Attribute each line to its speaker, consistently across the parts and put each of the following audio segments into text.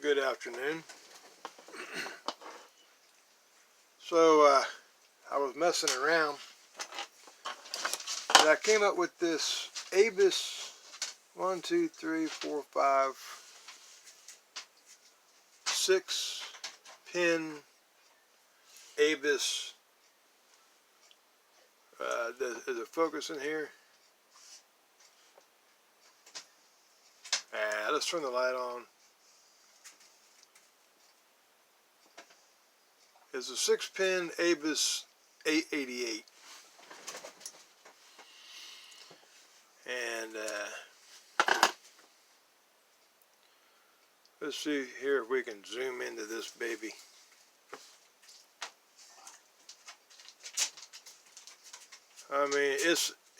Speaker 1: Good afternoon. So I was messing around and I came up with this Avis 6-pin Avis. Is it focusing here? Let's turn the light on. It's a 6-pin Avis 888. And let's see here if we can zoom into this baby. I mean,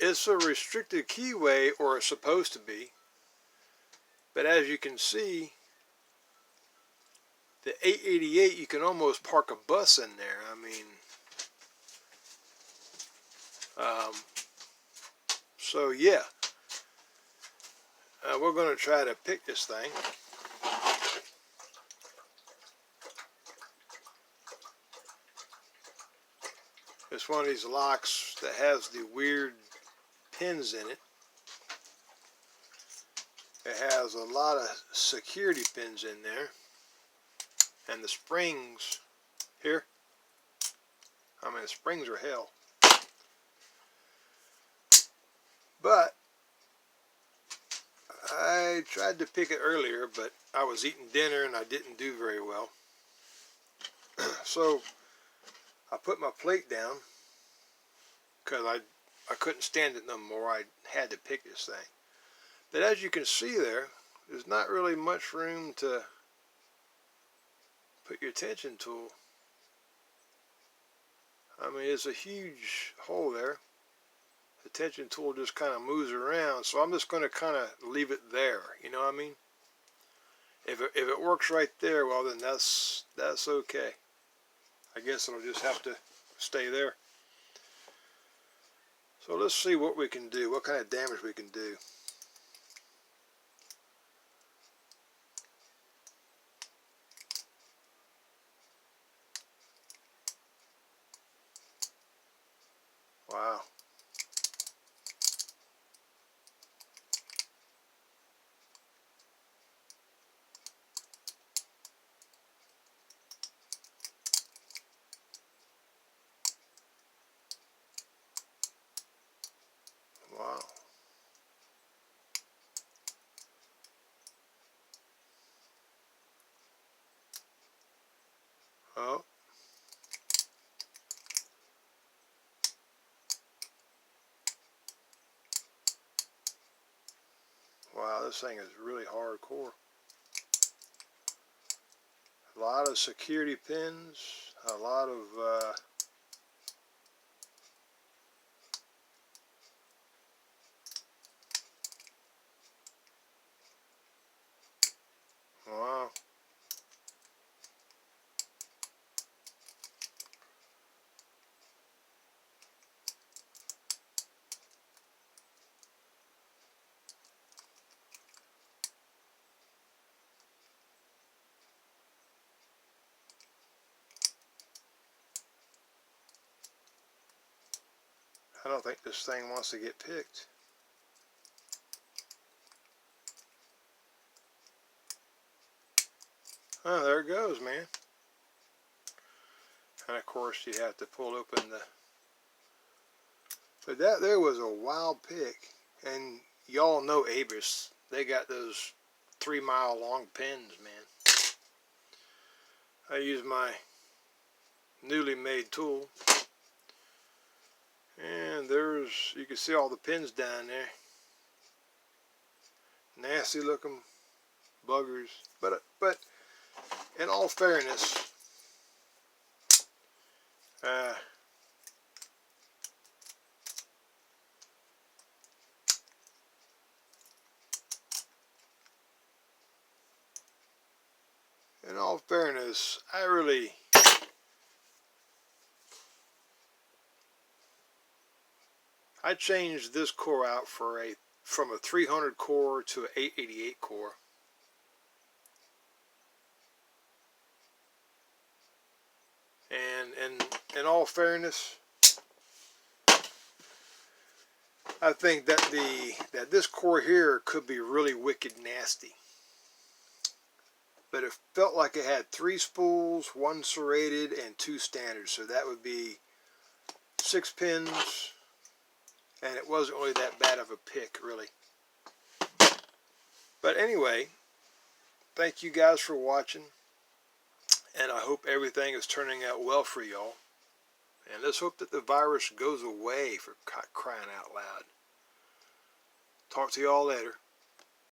Speaker 1: it's a restricted keyway, or it's supposed to be. But as you can see, the 888, you can almost park a bus in there. I mean, so yeah, we're going to try to pick this thing. It's one of these locks that has the weird pins in it. It has a lot of security pins in there. And the springs here, I mean, the springs are hell. But I tried to pick it earlier, but I was eating dinner and I didn't do very well. So I put my plate down because I couldn't stand it no more. I had to pick this thing. But as you can see there's not really much room to put your tension tool. I mean, it's a huge hole there. The tension tool just kind of moves around, so I'm just going to kind of leave it there. You know what I mean? If it works right there, well then that's okay. I guess it'll just have to stay there. So let's see what we can do, what kind of damage we can do. Wow. Wow. Oh. Wow, this thing is really hardcore. A lot of security pins, a lot of wow. I don't think this thing wants to get picked. Oh, there it goes, man. And of course you have to pull open the... But that there was a wild pick. And y'all know Avis. They got those 3-mile long pins, man. I use my newly made tool. And you can see all the pins down there. Nasty looking buggers. But in all fairness, I changed this core out from a 300 core to an 888 core. in all fairness, I think that this core here could be really wicked nasty. But it felt like it had 3 spools, 1 serrated, and 2 standards. So that would be 6 pins, and it wasn't really that bad of a pick, really. But anyway, thank you guys for watching, and I hope everything is turning out well for y'all. And let's hope that the virus goes away, for crying out loud. Talk to y'all later.